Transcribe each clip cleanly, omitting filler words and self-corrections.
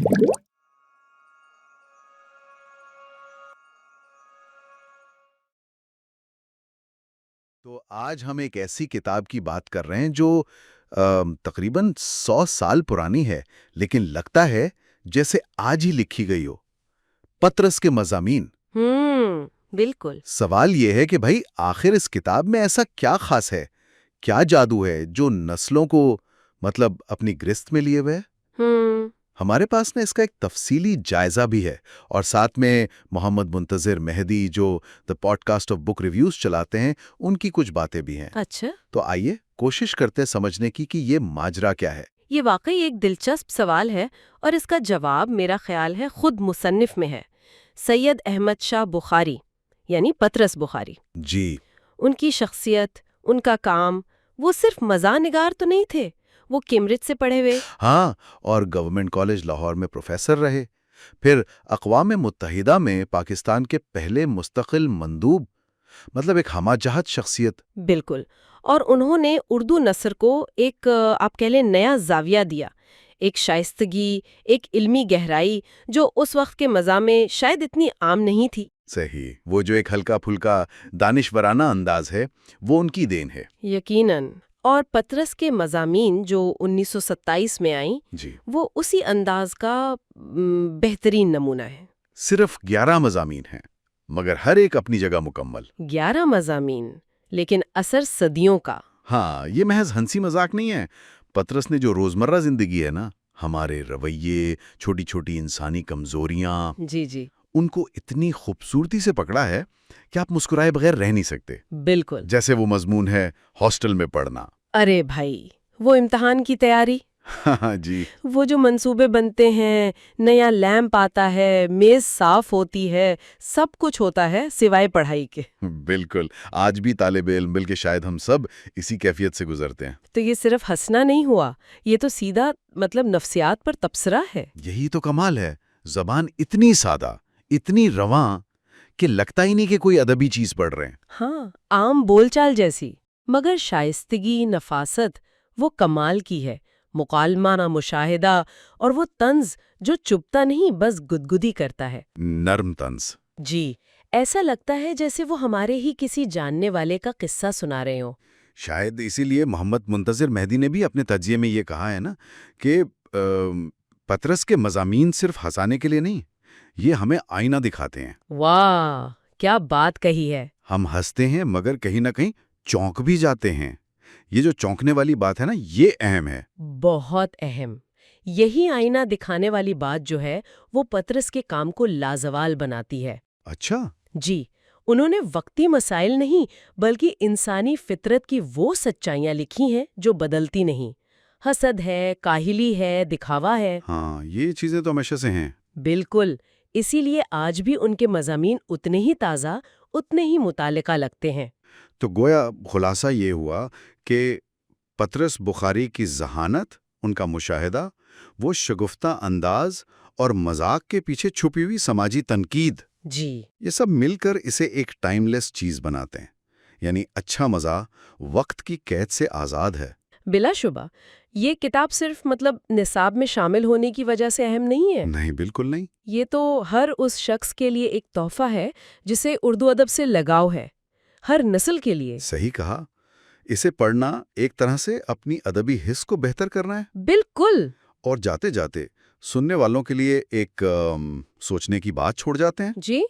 تو آج ہم ایک ایسی کتاب کی بات کر رہے ہیں جو تقریباً 100 سال پرانی ہے، لیکن لگتا ہے جیسے آج ہی لکھی گئی ہو۔ پطرس کے مضامین۔ بالکل۔ سوال یہ ہے کہ بھائی آخر اس کتاب میں ایسا کیا خاص ہے، کیا جادو ہے جو نسلوں کو اپنی گرست میں لیے ہوئے ہے؟ ہمارے پاس نا اس کا ایک تفصیلی جائزہ بھی ہے، اور ساتھ میں محمد منتظر مہدی جو the podcast of book reviews چلاتے ہیں، ان کی کچھ باتیں بھی ہیں۔ اچھا، تو آئیے کوشش کرتے ہیں سمجھنے کی کہ یہ ماجرا کیا ہے۔ یہ واقعی ایک دلچسپ سوال ہے، اور اس کا جواب میرا خیال ہے خود مصنف میں ہے، سید احمد شاہ بخاری، یعنی پطرس بخاری۔ جی۔ ان کی شخصیت، ان کا کام، وہ صرف مزاح نگار تو نہیں تھے، وہ کیمبرج سے پڑھے ہوئے۔ ہاں، اور گورنمنٹ کالج لاہور میں پروفیسر رہے، پھر اقوام متحدہ میں پاکستان کے پہلے مستقل مندوب، ایک ہمہ جہت شخصیت۔ بالکل، اور انہوں نے اردو نثر کو ایک آپ کہہ لیں نیا زاویہ دیا، ایک شائستگی، ایک علمی گہرائی جو اس وقت کے مزاح میں شاید اتنی عام نہیں تھی۔ صحیح، وہ جو ایک ہلکا پھلکا دانشورانہ انداز ہے، وہ ان کی دین ہے۔ یقیناً، اور پطرس کے مضامین جو 1927 میں آئیں، جی، وہ اسی انداز کا بہترین نمونہ ہے۔ صرف 11 مضامین ہیں، مگر ہر ایک اپنی جگہ مکمل۔ 11 مضامین، لیکن اثر صدیوں کا۔ ہاں، یہ محض ہنسی مذاق نہیں ہے۔ پطرس نے جو روزمرہ زندگی ہے نا، ہمارے رویے، چھوٹی چھوٹی انسانی کمزوریاں، جی جی، ان کو اتنی خوبصورتی سے پکڑا ہے کہ آپ مسکرائے بغیر رہ نہیں سکتے۔ بالکل۔ جیسے وہ مضمون ہے ہاسٹل میں پڑھنا۔ ارے بھائی، وہ امتحان کی تیاری، ہاں جی، وہ جو منصوبے بنتے ہیں، نیا لیمپ آتا ہے، میز صاف ہوتی ہے، سب کچھ ہوتا ہے سوائے پڑھائی کے۔ بالکل، آج بھی طالب علم، بلکہ شاید ہم سب اسی کیفیت سے گزرتے ہیں۔ تو یہ صرف ہنسنا نہیں ہوا، یہ تو سیدھا نفسیات پر تبصرہ ہے۔ یہی تو کمال ہے، زبان اتنی سادہ، اتنی رواں کہ لگتا ہی نہیں کہ کوئی ادبی چیز پڑھ رہے ہیں۔ ہاں، عام بول چال جیسی، مگر شائستگی، نفاست وہ کمال کی ہے، مکالمانہ مشاہدہ، اور وہ طنز جو چبھتا نہیں بس گدگدی کرتا ہے۔ نرم طنز۔ جی، ایسا لگتا ہے جیسے وہ ہمارے ہی کسی جاننے والے کا قصہ سنا رہے ہوں۔ شاید اسی لیے محمد منتظر مہدی نے بھی اپنے تجزیے میں یہ کہا ہے نا کہ پطرس کے مضامین صرف ہنسانے کے لیے نہیں، یہ ہمیں آئینہ دکھاتے ہیں۔ واہ، کیا بات کہی ہے! ہم ہنستے ہیں مگر کہیں نہ کہیں چونک بھی جاتے ہیں۔ یہ جو چونکنے والی بات ہے نا، یہ اہم ہے۔ بہت اہم۔ یہی آئینہ دکھانے والی بات جو ہے وہ پطرس کے کام کو لازوال بناتی ہے۔ اچھا۔ جی، انہوں نے وقتی مسائل نہیں بلکہ انسانی فطرت کی وہ سچائیاں لکھی ہیں جو بدلتی نہیں۔ حسد ہے، کاہلی ہے، دکھاوا ہے۔ ہاں، یہ چیزیں تو ہمیشہ سے ہیں۔ بالکل، اسی لیے آج بھی ان کے مضامین اتنے ہی تازہ، اتنے ہی متعلقہ لگتے ہیں۔ تو گویا خلاصہ یہ ہوا کہ پطرس بخاری کی ذہانت، ان کا مشاہدہ، وہ شگفتہ انداز اور مذاق کے پیچھے چھپی ہوئی سماجی تنقید، جی، یہ سب مل کر اسے ایک ٹائم لیس چیز بناتے ہیں۔ یعنی اچھا مزہ وقت کی قید سے آزاد ہے۔ بلا شبہ یہ کتاب صرف نصاب میں شامل ہونے کی وجہ سے اہم نہیں ہے۔ نہیں، بالکل نہیں۔ یہ تو ہر اس شخص کے لیے ایک تحفہ ہے جسے اردو ادب سے لگاؤ ہے، ہر نسل کے لیے۔ صحیح کہا، اسے پڑھنا ایک طرح سے اپنی ادبی حس کو بہتر کرنا ہے، بالکل۔ اور جاتے جاتے سننے والوں کے لیے ایک سوچنے کی بات چھوڑ جاتے ہیں جی،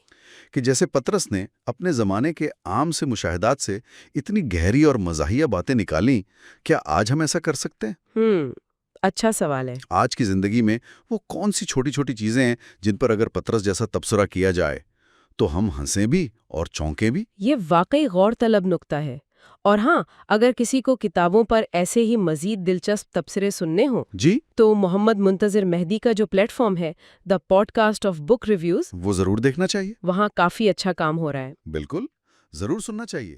کہ جیسے پطرس نے اپنے زمانے کے عام سے مشاہدات سے اتنی گہری اور مزاحیہ باتیں نکالیں، کیا آج ہم ایسا کر سکتے ہیں؟ اچھا سوال ہے۔ آج کی زندگی میں وہ کون سی چھوٹی چھوٹی چیزیں ہیں جن پر اگر پطرس جیسا تبصرہ کیا جائے تو ہم ہنسیں بھی اور چونکیں بھی؟ یہ واقعی غور طلب نکتہ ہے، اور ہاں، اگر کسی کو کتابوں پر ایسے ہی مزید دلچسپ تبصرے سننے ہوں جی، تو محمد منتظر مہدی کا جو پلیٹ فارم ہے، the podcast of book reviews, وہ ضرور دیکھنا چاہیے۔ وہاں کافی اچھا کام ہو رہا ہے۔ بالکل، ضرور سننا چاہیے۔